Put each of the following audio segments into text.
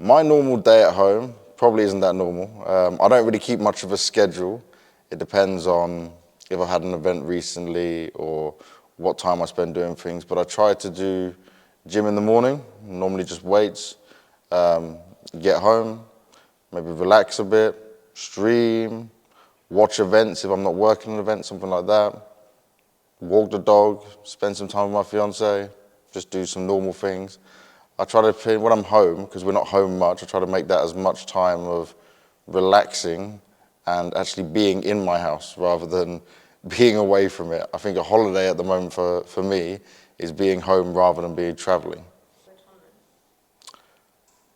My normal day at home probably isn't that normal. I don't really keep much of a schedule. It depends on if I had an event recently or what time I spend doing things, but I try to do gym in the morning, normally just weights, get home, maybe relax a bit, stream, watch events if I'm not working an event, something like that, walk the dog, spend some time with my fiance, just do some normal things. I try to, when I'm home, because we're not home much, I try to make that as much time of relaxing and actually being in my house rather than being away from it. I think a holiday at the moment for me is being home rather than being traveling.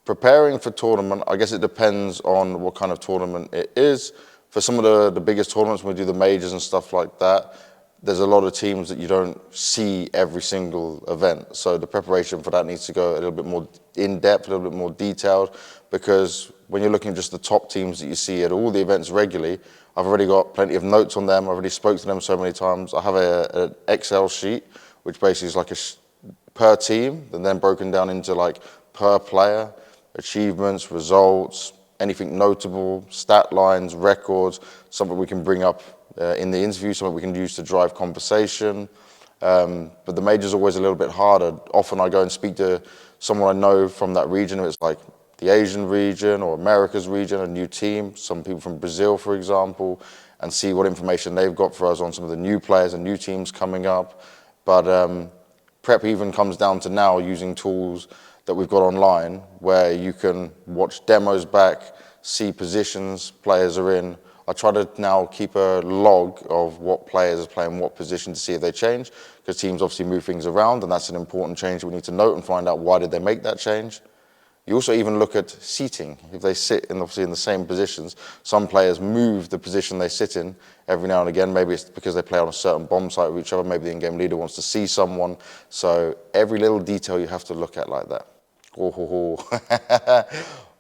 Preparing for tournament, I guess it depends on what kind of tournament it is. For some of the biggest tournaments, when we do the majors and stuff like that, there's a lot of teams that you don't see every single event. So the preparation for that needs to go a little bit more in-depth, a little bit more detailed, because when you're looking at just the top teams that you see at all the events regularly, I've already got plenty of notes on them. I've already spoke to them so many times. I have an Excel sheet, which basically is like per team, and then broken down into like per player, achievements, results, anything notable, stat lines, records, something we can bring up in the interview, something we can use to drive conversation. But the major's always a little bit harder. Often I go and speak to someone I know from that region. It's like the Asian region or America's region, a new team, some people from Brazil, for example, and see what information they've got for us on some of the new players and new teams coming up. But prep even comes down to now using tools that we've got online where you can watch demos back, see positions players are in. I try to now keep a log of what players are playing what position to see if they change, because teams obviously move things around, and that's an important change we need to note and find out why did they make that change. You also even look at seating. If they sit obviously in the same positions, some players move the position they sit in every now and again. Maybe it's because they play on a certain bomb site with each other. Maybe the in-game leader wants to see someone. So every little detail you have to look at like that.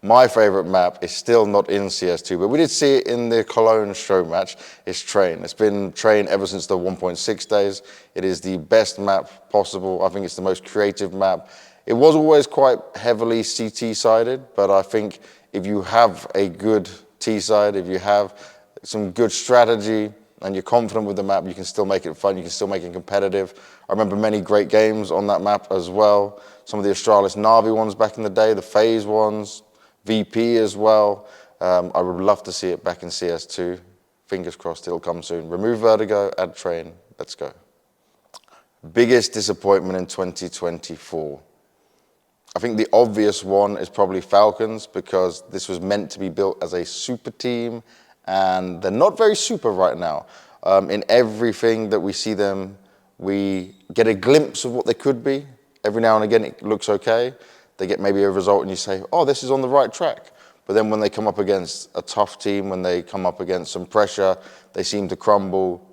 My favorite map is still not in CS2, but we did see it in the Cologne show match. It's Train. It's been Train ever since the 1.6 days. It is the best map possible. I think it's the most creative map. It was always quite heavily CT-sided, but I think if you have a good T-side, if you have some good strategy and you're confident with the map, you can still make it fun, you can still make it competitive. I remember many great games on that map as well. Some of the Astralis Na'Vi ones back in the day, the Faze ones, VP as well. I would love to see it back in CS2. Fingers crossed it'll come soon. Remove Vertigo, add Train, let's go. Biggest disappointment in 2024. I think the obvious one is probably Falcons, because this was meant to be built as a super team and they're not very super right now. In everything that we see them, we get a glimpse of what they could be. Every now and again it looks okay. They get maybe a result and you say, oh, this is on the right track. But then when they come up against a tough team, when they come up against some pressure, they seem to crumble.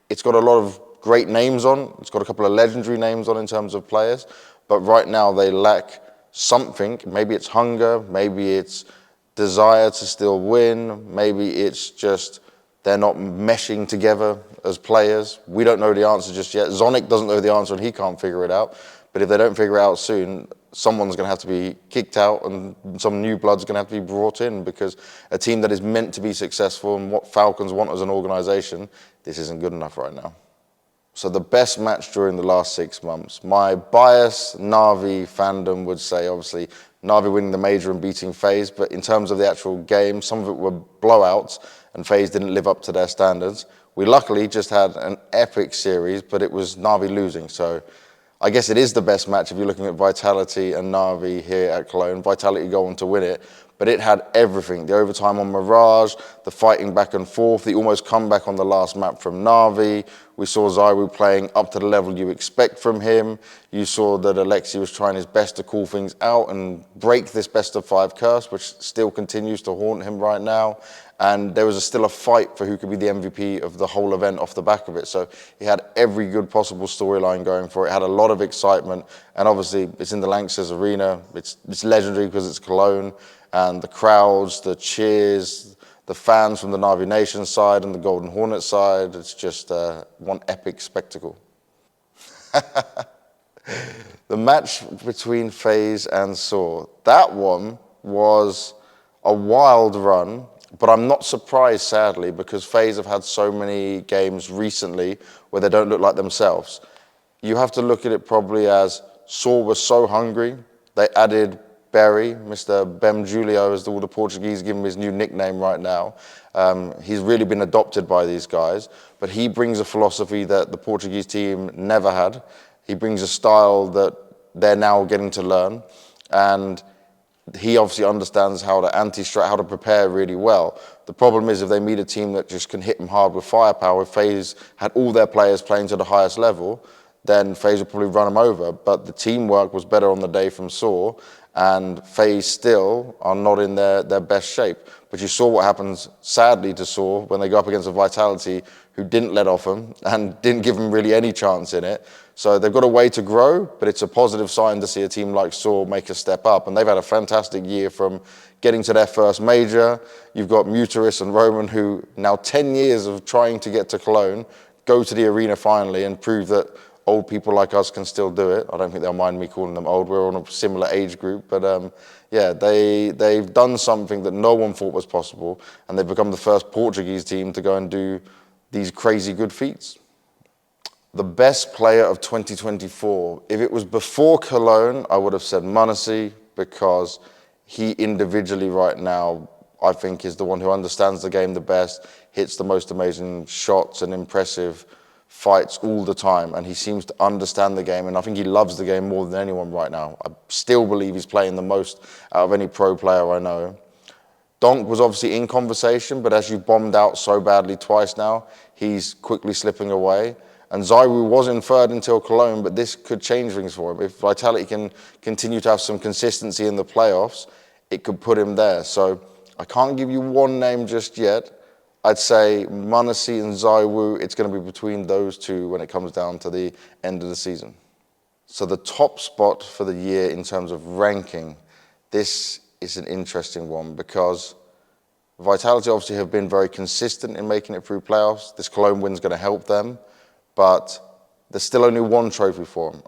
It's got a lot of great names on. It's got a couple of legendary names on in terms of players. But right now they lack something. Maybe it's hunger, maybe it's desire to still win, maybe it's just they're not meshing together as players. We don't know the answer just yet. Zonic doesn't know the answer and he can't figure it out. But if they don't figure it out soon, someone's going to have to be kicked out and some new blood's going to have to be brought in, because a team that is meant to be successful and what Falcons want as an organization, this isn't good enough right now. So the best match during the last 6 months, my biased Na'Vi fandom would say obviously Na'Vi winning the major and beating Faze, but in terms of the actual game, some of it were blowouts and Faze didn't live up to their standards. We luckily just had an epic series, but it was Na'Vi losing. So I guess it is the best match if you're looking at Vitality and Na'Vi here at Cologne. Vitality go on to win it, but it had everything. The overtime on Mirage, the fighting back and forth, the almost comeback on the last map from Na'Vi. We saw Zyru playing up to the level you expect from him. You saw that Alexi was trying his best to call things out and break this best of 5 curse, which still continues to haunt him right now. And there was still a fight for who could be the MVP of the whole event off the back of it. So he had every good possible storyline going for it. It had a lot of excitement. And obviously, it's in the Lanxess Arena. It's legendary because it's Cologne. And the crowds, the cheers, the fans from the Na'Vi Nation side and the Golden Hornet side, it's just one epic spectacle. The match between Faze and SAW, that one was a wild run, but I'm not surprised, sadly, because FaZe have had so many games recently where they don't look like themselves. You have to look at it probably as SAW was so hungry, they added Berry, Mr. Bem Julio, as all the Portuguese give him his new nickname right now. He's really been adopted by these guys, but he brings a philosophy that the Portuguese team never had. He brings a style that they're now getting to learn, and he obviously understands how to prepare really well. The problem is if they meet a team that just can hit them hard with firepower, if FaZe had all their players playing to the highest level, then FaZe would probably run them over. But the teamwork was better on the day from SAW, and FaZe still are not in their best shape. But you saw what happens, sadly, to SAW when they go up against a Vitality who didn't let off them and didn't give them really any chance in it. So they've got a way to grow, but it's a positive sign to see a team like SAW make a step up. And they've had a fantastic year from getting to their first major. You've got Muteris and Roman, who now 10 years of trying to get to Cologne, go to the arena finally and prove that old people like us can still do it. I don't think they'll mind me calling them old. We're on a similar age group. But yeah, they've done something that no one thought was possible, and they've become the first Portuguese team to go and do these crazy good feats. The best player of 2024, if it was before Cologne, I would have said m0NESY, because he individually right now, I think, is the one who understands the game the best, hits the most amazing shots and impressive fights all the time, and he seems to understand the game, and I think he loves the game more than anyone right now. I still believe he's playing the most out of any pro player I know. Donk was obviously in conversation, but as you bombed out so badly twice now, he's quickly slipping away. And ZywOo was in third until Cologne, but this could change things for him. If Vitality can continue to have some consistency in the playoffs, it could put him there. So I can't give you one name just yet. I'd say m0NESY and ZywOo, it's going to be between those two when it comes down to the end of the season. So the top spot for the year in terms of ranking, this is an interesting one because Vitality obviously have been very consistent in making it through playoffs. This Cologne win's going to help them, but there's still only one trophy for them.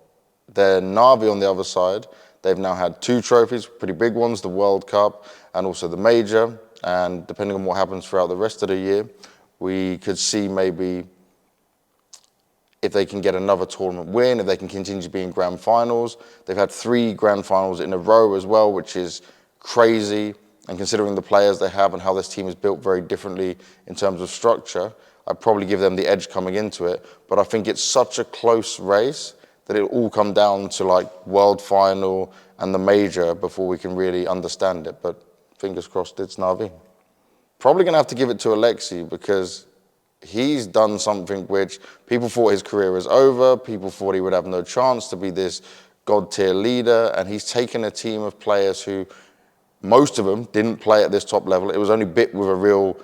They're Na'Vi on the other side. They've now had 2 trophies, pretty big ones, the World Cup and also the Major. And depending on what happens throughout the rest of the year, we could see maybe if they can get another tournament win, if they can continue to be in grand finals. They've had 3 grand finals in a row as well, which is crazy. And considering the players they have and how this team is built very differently in terms of structure, I'd probably give them the edge coming into it. But I think it's such a close race that it'll all come down to like World Final and the Major before we can really understand it. But fingers crossed it's Na'Vi. Probably going to have to give it to Alexi because he's done something which people thought his career was over, people thought he would have no chance to be this god-tier leader, and he's taken a team of players who, most of them didn't play at this top level. It was only Bit with a real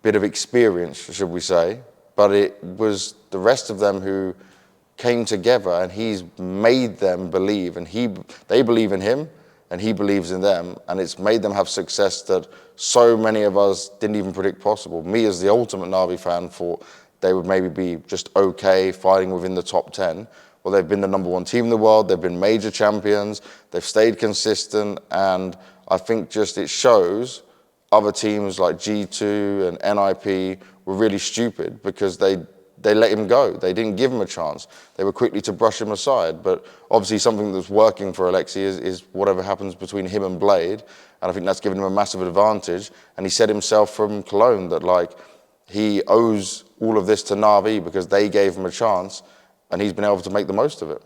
bit of experience, should we say, but it was the rest of them who came together and he's made them believe, and they believe in him and he believes in them, and it's made them have success that so many of us didn't even predict possible. Me as the ultimate Na'Vi fan thought they would maybe be just okay fighting within the top 10. Well, they've been the #1 team in the world, they've been major champions, they've stayed consistent, and I think just it shows other teams like G2 and NIP were really stupid because they let him go. They didn't give him a chance. They were quickly to brush him aside. But obviously something that's working for Alexi is whatever happens between him and Blade. And I think that's given him a massive advantage. And he said himself from Cologne that like he owes all of this to Na'Vi because they gave him a chance and he's been able to make the most of it.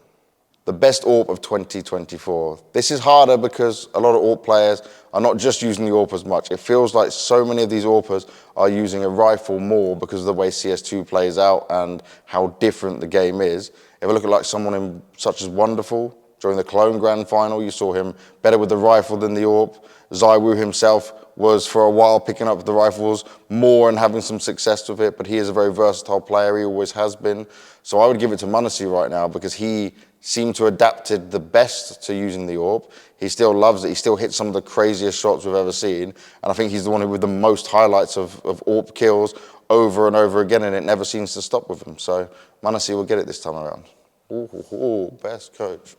The best AWP of 2024. This is harder because a lot of AWP players are not just using the AWP as much. It feels like so many of these AWPers are using a rifle more because of the way CS2 plays out and how different the game is. If I look at like someone such as Wonderful, during the Cologne Grand Final, you saw him better with the rifle than the AWP. ZywOo himself was for a while picking up the rifles more and having some success with it, but he is a very versatile player, he always has been. So I would give it to m0NESY right now because he seemed to adapted the best to using the AWP. He still loves it, he still hits some of the craziest shots we've ever seen, and I think he's the one with the most highlights of AWP kills over and over again, and it never seems to stop with him. So m0NESY will get it this time around. Ooh, best coach.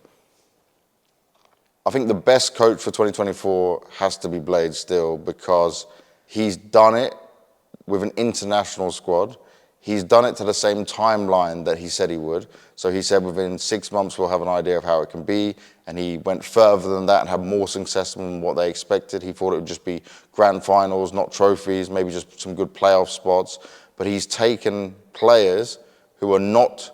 I think the best coach for 2024 has to be Blade still, because he's done it with an international squad. He's done it to the same timeline that he said he would. So he said within 6 months we'll have an idea of how it can be, and he went further than that and had more success than what they expected. He thought it would just be grand finals, not trophies, maybe just some good playoff spots. But he's taken players who are not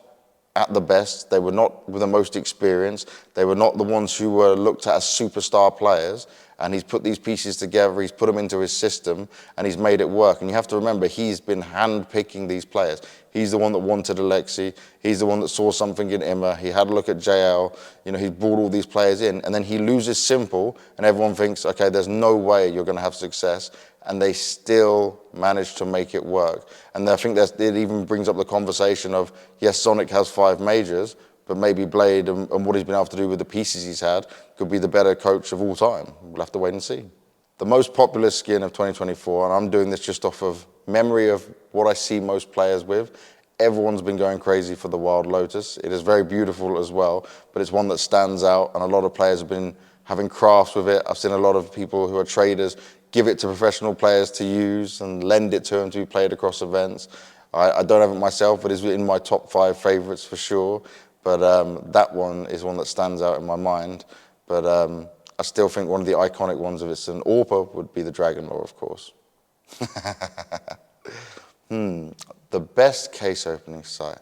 at the best, they were not with the most experience, they were not the ones who were looked at as superstar players, and he's put these pieces together, he's put them into his system, and he's made it work. And you have to remember, he's been hand-picking these players. He's the one that wanted Alexi, he's the one that saw something in Emma, he had a look at JL, you know, he's brought all these players in, and then he loses Simple, and everyone thinks, okay, there's no way you're going to have success, and they still manage to make it work. And I think it even brings up the conversation of, yes, Sonic has 5 majors, but maybe Blade and what he's been able to do with the pieces he's had could be the better coach of all time. We'll have to wait and see. The most popular skin of 2024, and I'm doing this just off of memory of what I see most players with, everyone's been going crazy for the Wild Lotus. It is very beautiful as well, but it's one that stands out, and a lot of players have been having crafts with it. I've seen a lot of people who are traders give it to professional players to use and lend it to them to be played across events. I don't have it myself, but it's in my top 5 favorites for sure. But that one is one that stands out in my mind. But I still think one of the iconic ones, if it's an AWPA, would be the Dragon Lore, of course. The best case opening site.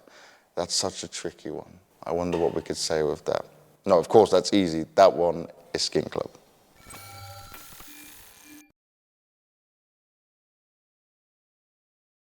That's such a tricky one. I wonder what we could say with that. No, of course, that's easy. That one is SkinClub.